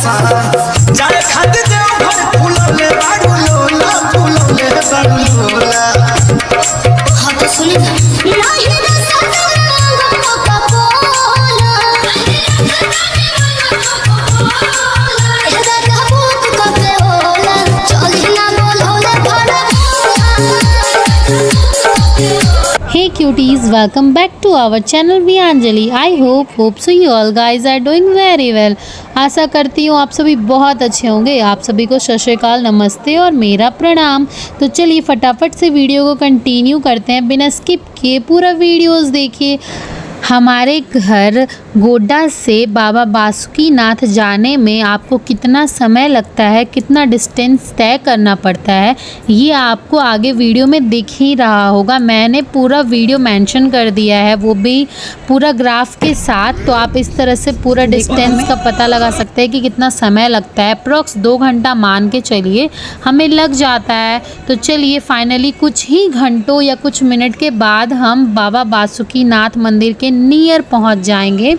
परेशान जाए खाते देव घर फूलले बाड़ू लोला फूलले बाड़ू लोला। हाँ तो सुनी ना नहीं रे सजना का बोला एदा का भूत का के होला चली ना बोलोले भड़ा। Hey cuties, welcome back to our channel Me Anjali. I hope so you all guys are doing very well. आशा करती हूँ आप सभी बहुत अच्छे होंगे। आप सभी को सत श्री अकाल, नमस्ते और मेरा प्रणाम। तो चलिए फटाफट से वीडियो को कंटिन्यू करते हैं, बिना स्किप किए पूरा वीडियोस देखिए। हमारे घर गोड्डा से बाबा बासुकीनाथ जाने में आपको कितना समय लगता है, कितना डिस्टेंस तय करना पड़ता है, ये आपको आगे वीडियो में दिख ही रहा होगा। मैंने पूरा वीडियो मेंशन कर दिया है, वो भी पूरा ग्राफ के साथ। तो आप इस तरह से पूरा डिस्टेंस का पता लगा सकते हैं कि कितना समय लगता है। अप्रॉक्स 2 घंटा मान के चलिए हमें लग जाता है। तो चलिए फाइनली कुछ ही घंटों या कुछ मिनट के बाद हम बाबा बासुकीनाथ मंदिर के नियर पहुंच जाएंगे।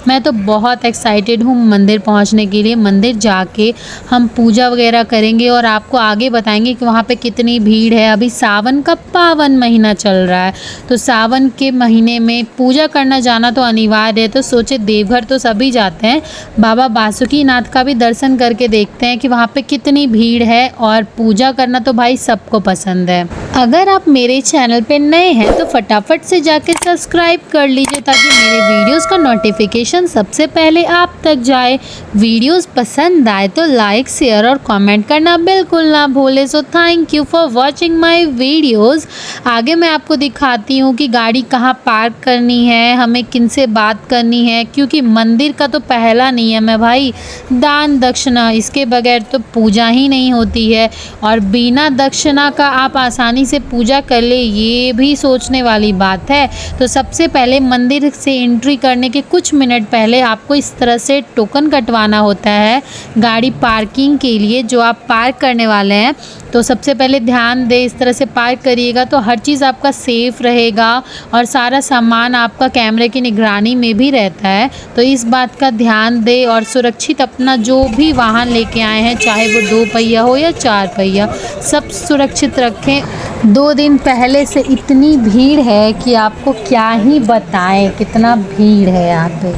मैं तो बहुत एक्साइटेड हूँ मंदिर पहुँचने के लिए। मंदिर जाके हम पूजा वगैरह करेंगे और आपको आगे बताएंगे कि वहाँ पे कितनी भीड़ है। अभी सावन का पावन महीना चल रहा है, तो सावन के महीने में पूजा करना जाना तो अनिवार्य है। तो सोचे देवघर तो सभी जाते हैं, बाबा बासुकीनाथ का भी दर्शन करके देखते हैं कि वहाँ पे कितनी भीड़ है। और पूजा करना तो भाई सबको पसंद है। अगर आप मेरे चैनल पे नए हैं तो फटाफट से जाके सब्सक्राइब कर लीजिए, ताकि मेरे वीडियोस का नोटिफिकेशन सबसे पहले आप तक जाए। वीडियोस पसंद आए तो लाइक, शेयर और कमेंट करना बिल्कुल ना भूले। So thank you for watching my videos. आगे मैं आपको दिखाती हूँ कि गाड़ी कहाँ पार्क करनी है, हमें किन से बात करनी है, क्योंकि मंदिर का तो पहला नियम है भाई दान दक्षिणा, इसके बगैर तो पूजा ही नहीं होती है। और बिना दक्षिणा का आप आसानी से पूजा कर ले, ये भी सोचने वाली बात है। तो सबसे पहले मंदिर से एंट्री करने के कुछ मिनट पहले आपको इस तरह से टोकन कटवाना होता है गाड़ी पार्किंग के लिए, जो आप पार्क करने वाले हैं। तो सबसे पहले ध्यान दे, इस तरह से पार्क करिएगा तो हर चीज़ आपका सेफ़ रहेगा और सारा सामान आपका कैमरे की निगरानी में भी रहता है। तो इस बात का ध्यान दे और सुरक्षित अपना जो भी वाहन लेके आए हैं, चाहे वो 2 पहिया हो या 4 पहिया, सब सुरक्षित रखें। 2 दिन पहले से इतनी भीड़ है कि आपको क्या ही बताएं, कितना भीड़ है यहाँ पे।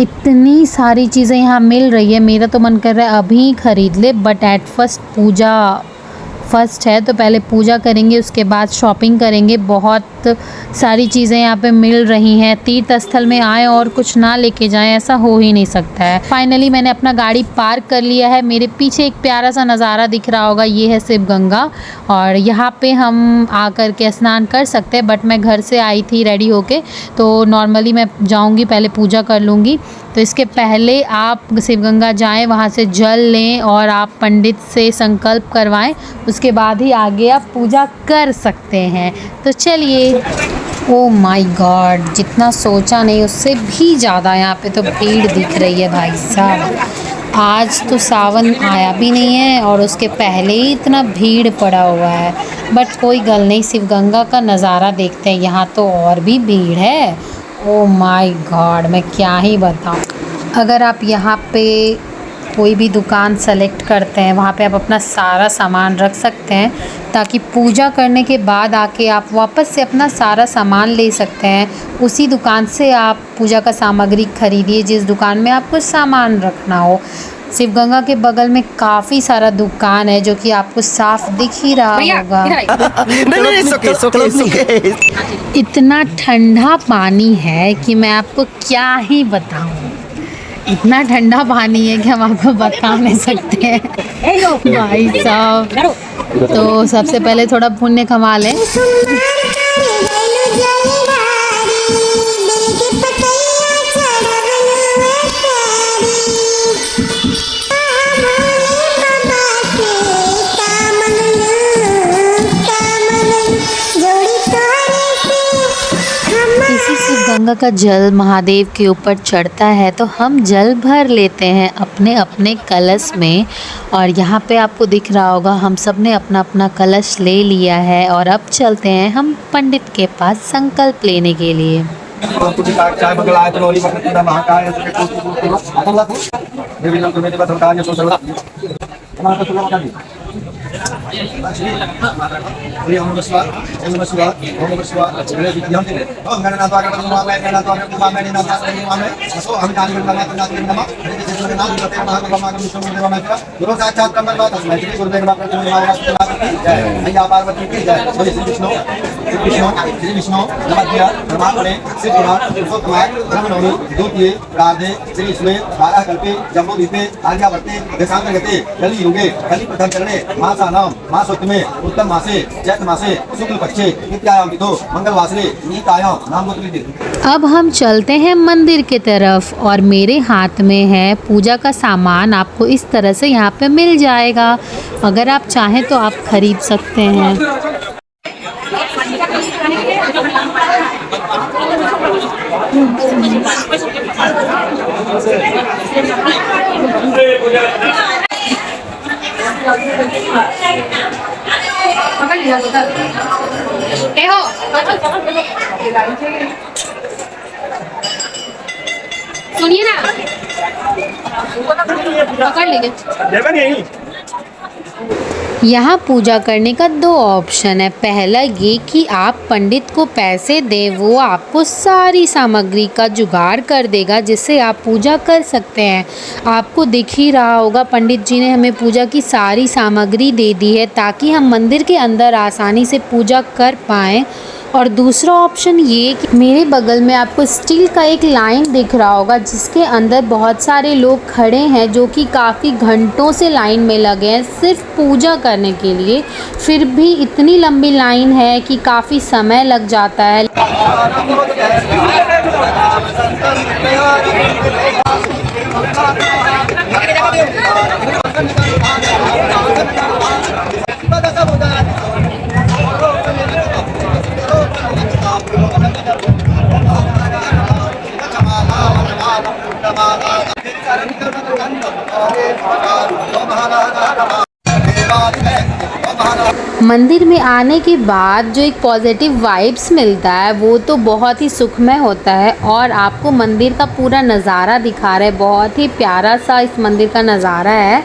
इतनी सारी चीज़ें यहाँ मिल रही है, मेरा तो मन कर रहा है अभी ख़रीद ले। But at first puja first है, तो पहले पूजा करेंगे, उसके बाद शॉपिंग करेंगे। बहुत सारी चीज़ें यहाँ पे मिल रही हैं। तीर्थ स्थल में आए और कुछ ना लेके जाएं, ऐसा हो ही नहीं सकता है। फाइनली मैंने अपना गाड़ी पार्क कर लिया है। मेरे पीछे एक प्यारा सा नज़ारा दिख रहा होगा, ये है शिव गंगा, और यहाँ पे हम आकर के स्नान कर सकते हैं। बट मैं घर से आई थी रेडी होके, तो नॉर्मली मैं जाऊँगी, पहले पूजा कर लूँगी। तो इसके पहले आप शिव गंगा जाएँ, वहाँ से जल लें और आप पंडित से संकल्प करवाएं, उसके बाद ही आगे आप पूजा कर सकते हैं। तो चलिए। ओ माय गॉड, जितना सोचा नहीं उससे भी ज़्यादा यहाँ पे तो भीड़ दिख रही है भाई साहब। आज तो सावन आया भी नहीं है और उसके पहले ही इतना भीड़ पड़ा हुआ है। बट कोई गल नहीं, शिव गंगा का नज़ारा देखते हैं। यहाँ तो और भी भीड़ है। ओ माय गॉड, मैं क्या ही बताऊँ। अगर आप यहाँ पे कोई भी दुकान सेलेक्ट करते हैं, वहाँ पे आप अपना सारा सामान रख सकते हैं, ताकि पूजा करने के बाद आके आप वापस से अपना सारा सामान ले सकते हैं। उसी दुकान से आप पूजा का सामग्री खरीदिए जिस दुकान में आपको सामान रखना हो। शिव गंगा के बगल में काफ़ी सारा दुकान है, जो कि आपको साफ दिख ही रहा होगा। इतना ठंडा पानी है कि मैं आपको क्या ही बताऊँ। इतना ठंडा पानी है कि हम आपको बता नहीं सकते हैं भाई साहब। तो सबसे पहले थोड़ा पुण्य कमा लें। गंगा का जल महादेव के ऊपर चढ़ता है, तो हम जल भर लेते हैं अपने अपने कलश में। और यहाँ पे आपको दिख रहा होगा हम सब ने अपना अपना कलश ले लिया है, और अब चलते हैं हम पंडित के पास संकल्प लेने के लिए। निर्विघ्नं कुर्वते सर्वं कार्येषु सर्वदा नमः तस्मै नमः श्री ओम नमः शिवाय ओम नमः शिवाय ओम नमः शिवाय जय विद्यां दिले ओम गणनाथ गणनाथ गणनाथ गणनाथ सो हम कान गणनाथ नमः गणनाथ जते महागणनाथ विष्णु देवनाथ गुरु साक्षात ब्रह्म तस्मै श्री गुरुदेव नमः जय मैया पार्वती की जय श्री विष्णु नमः परमात्मने श्री पुराण पुरुषोत्तमाय ब्रह्मणोनि द्वितीय राधे श्री स्वे 12 कल्पे जम्बूद्वीपे आर्यावर्ते देशांतर्गते कलि युगे कलि प्रथम चरणे मासानां मासोत्तमे उत्तम मासे चैत्र मासे शुक्ल पक्षे नित्यायां तिथौ मंगलवासरे नीतायां नामगोत्रिति। अब हम चलते हैं मंदिर की तरफ और मेरे हाथ में है पूजा का सामान। आपको इस तरह से यहाँ पे मिल जाएगा, अगर आप चाहें तो आप खरीद सकते हैं। सुनिए ना, पकड़ लेंगे। यहाँ पूजा करने का 2 ऑप्शन है। पहला ये कि आप पंडित को पैसे दें, वो आपको सारी सामग्री का जुगाड़ कर देगा जिससे आप पूजा कर सकते हैं। आपको दिख ही रहा होगा पंडित जी ने हमें पूजा की सारी सामग्री दे दी है ताकि हम मंदिर के अंदर आसानी से पूजा कर पाएँ। और दूसरा ऑप्शन ये कि मेरे बगल में आपको स्टील का एक लाइन दिख रहा होगा जिसके अंदर बहुत सारे लोग खड़े हैं जो कि काफ़ी घंटों से लाइन में लगे हैं सिर्फ पूजा करने के लिए। फिर भी इतनी लंबी लाइन है कि काफ़ी समय लग जाता है। मंदिर में आने के बाद जो एक पॉजिटिव वाइब्स मिलता है वो तो बहुत ही सुखमय होता है और आपको मंदिर का पूरा नज़ारा दिखा रहा है। बहुत ही प्यारा सा इस मंदिर का नज़ारा है।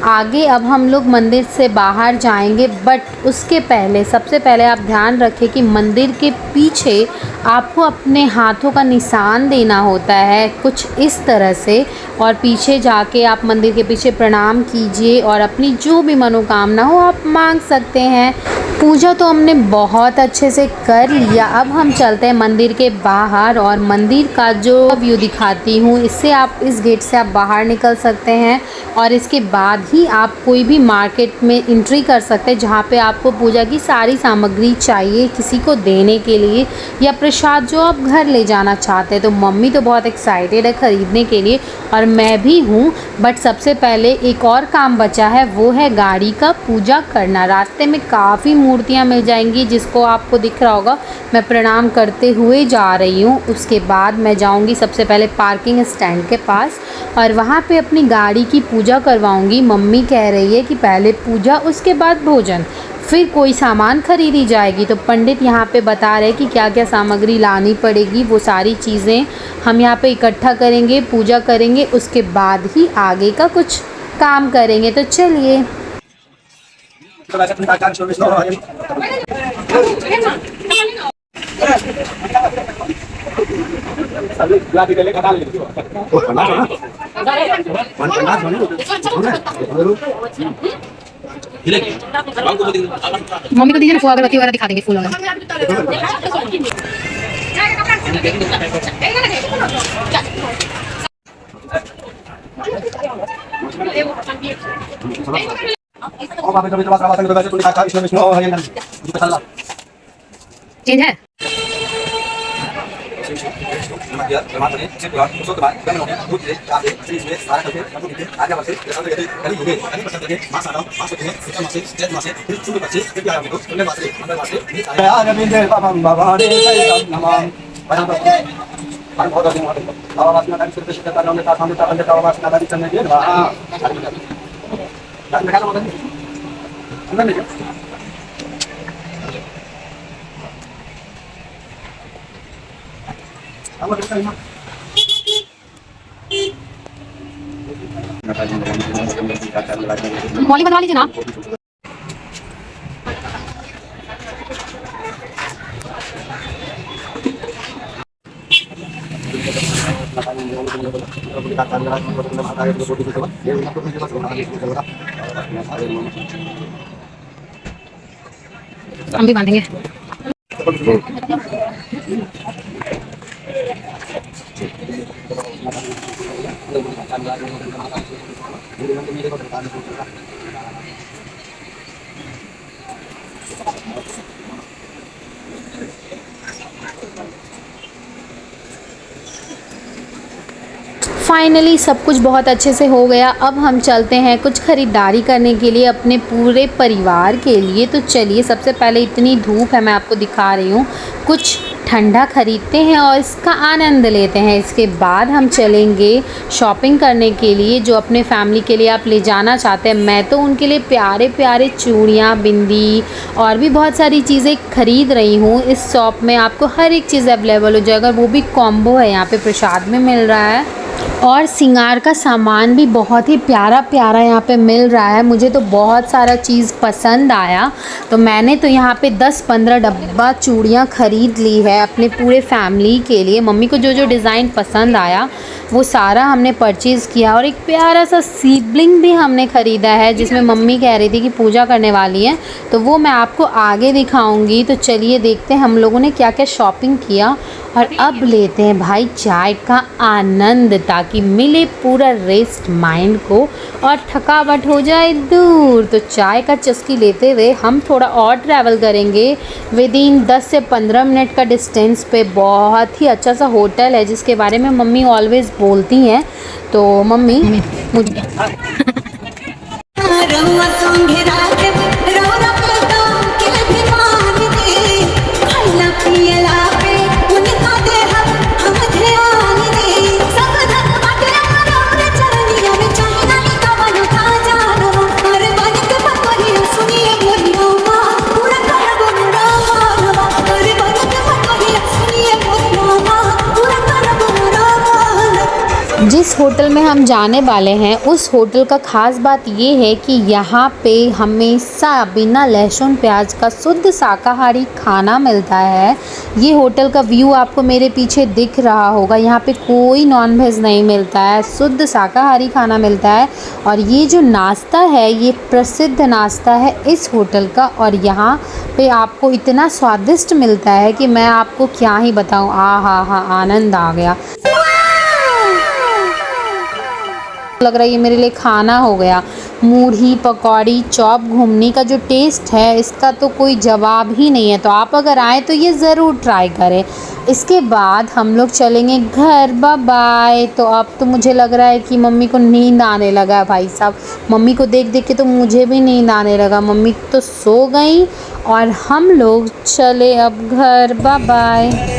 आगे अब हम लोग मंदिर से बाहर जाएंगे, बट उसके पहले सबसे पहले आप ध्यान रखें कि मंदिर के पीछे आपको अपने हाथों का निशान देना होता है कुछ इस तरह से, और पीछे जाके आप मंदिर के पीछे प्रणाम कीजिए और अपनी जो भी मनोकामना हो आप मांग सकते हैं। पूजा तो हमने बहुत अच्छे से कर लिया। अब हम चलते हैं मंदिर के बाहर और मंदिर का जो व्यू दिखाती हूँ। इससे आप इस गेट से आप बाहर निकल सकते हैं और इसके बाद ही आप कोई भी मार्केट में एंट्री कर सकते हैं जहाँ पे आपको पूजा की सारी सामग्री चाहिए किसी को देने के लिए या प्रसाद जो आप घर ले जाना चाहते हैं। तो मम्मी तो बहुत एक्साइटेड है ख़रीदने के लिए और मैं भी हूँ, बट सबसे पहले एक और काम बचा है, वो है गाड़ी का पूजा करना। रास्ते में काफ़ी मूर्तियाँ मिल जाएंगी जिसको आपको दिख रहा होगा। मैं प्रणाम करते हुए जा रही हूँ। उसके बाद मैं जाऊँगी सबसे पहले पार्किंग स्टैंड के पास और वहाँ पे अपनी गाड़ी की पूजा करवाऊँगी। मम्मी कह रही है कि पहले पूजा उसके बाद भोजन, फिर कोई सामान खरीदी जाएगी। तो पंडित यहाँ पे बता रहे कि क्या क्या सामग्री लानी पड़ेगी, वो सारी चीज़ें हम यहाँ पे इकट्ठा करेंगे, पूजा करेंगे, उसके बाद ही आगे का कुछ काम करेंगे। तो चलिए। मम्मी को दीजिए ना, फुआ अगरबत्ती वगैरह दिखा देंगे, फूल वगैरह। चेंज है। मौली बनवा लीजिए ना। हम भी बांधेंगे। फाइनली सब कुछ बहुत अच्छे से हो गया। अब हम चलते हैं कुछ ख़रीदारी करने के लिए अपने पूरे परिवार के लिए। तो चलिए, सबसे पहले इतनी धूप है, मैं आपको दिखा रही हूँ, कुछ ठंडा ख़रीदते हैं और इसका आनंद लेते हैं। इसके बाद हम चलेंगे शॉपिंग करने के लिए, जो अपने फैमिली के लिए आप ले जाना चाहते हैं। मैं तो उनके लिए प्यारे प्यारे चूड़ियाँ, बिंदी और भी बहुत सारी चीज़ें ख़रीद रही हूँ। इस शॉप में आपको हर एक चीज़ अवेलेबल हो जाएगा, वो भी कॉम्बो है। यहाँ पे प्रसाद में मिल रहा है और सिंगार का सामान भी बहुत ही प्यारा प्यारा यहाँ पे मिल रहा है। मुझे तो बहुत सारा चीज़ पसंद आया, तो मैंने तो यहाँ पे 10-15 डब्बा चूड़ियाँ ख़रीद ली है अपने पूरे फैमिली के लिए। मम्मी को जो जो डिज़ाइन पसंद आया वो सारा हमने परचेज़ किया। और एक प्यारा सा सीबलिंग भी हमने ख़रीदा है, जिसमें मम्मी कह रही थी कि पूजा करने वाली है, तो वो मैं आपको आगे दिखाऊंगी। तो चलिए देखते हैं हम लोगों ने क्या क्या शॉपिंग किया। और अब लेते हैं भाई चाय का आनंद, ताकि मिले पूरा रेस्ट माइंड को और थकावट हो जाए दूर। तो चाय का चस्की लेते हुए हम थोड़ा और ट्रैवल करेंगे। विदिन 10 से 15 मिनट का डिस्टेंस पे बहुत ही अच्छा सा होटल है, जिसके बारे में मम्मी ऑलवेज़ बोलती हैं। तो मम्मी मुझे जिस होटल में हम जाने वाले हैं उस होटल का ख़ास बात ये है कि यहाँ पे हमेशा बिना लहसुन प्याज का शुद्ध शाकाहारी खाना मिलता है। ये होटल का व्यू आपको मेरे पीछे दिख रहा होगा। यहाँ पे कोई नॉनवेज नहीं मिलता है, शुद्ध शाकाहारी खाना मिलता है। और ये जो नाश्ता है, ये प्रसिद्ध नाश्ता है इस होटल का, और यहाँ पे आपको इतना स्वादिष्ट मिलता है कि मैं आपको क्या ही बताऊँ। हा आनंद आ गया। लग रहा है ये मेरे लिए खाना हो गया। मूढ़ी, पकौड़ी, चॉप, घुगनी का जो टेस्ट है इसका तो कोई जवाब ही नहीं है। तो आप अगर आए तो ये ज़रूर ट्राई करें। इसके बाद हम लोग चलेंगे घर। Bye bye. तो अब तो मुझे लग रहा है कि मम्मी को नींद आने लगा है भाई साहब। मम्मी को देख देख के तो मुझे भी नींद आने लगा। मम्मी तो सो गई और हम लोग चले अब घर। Bye bye.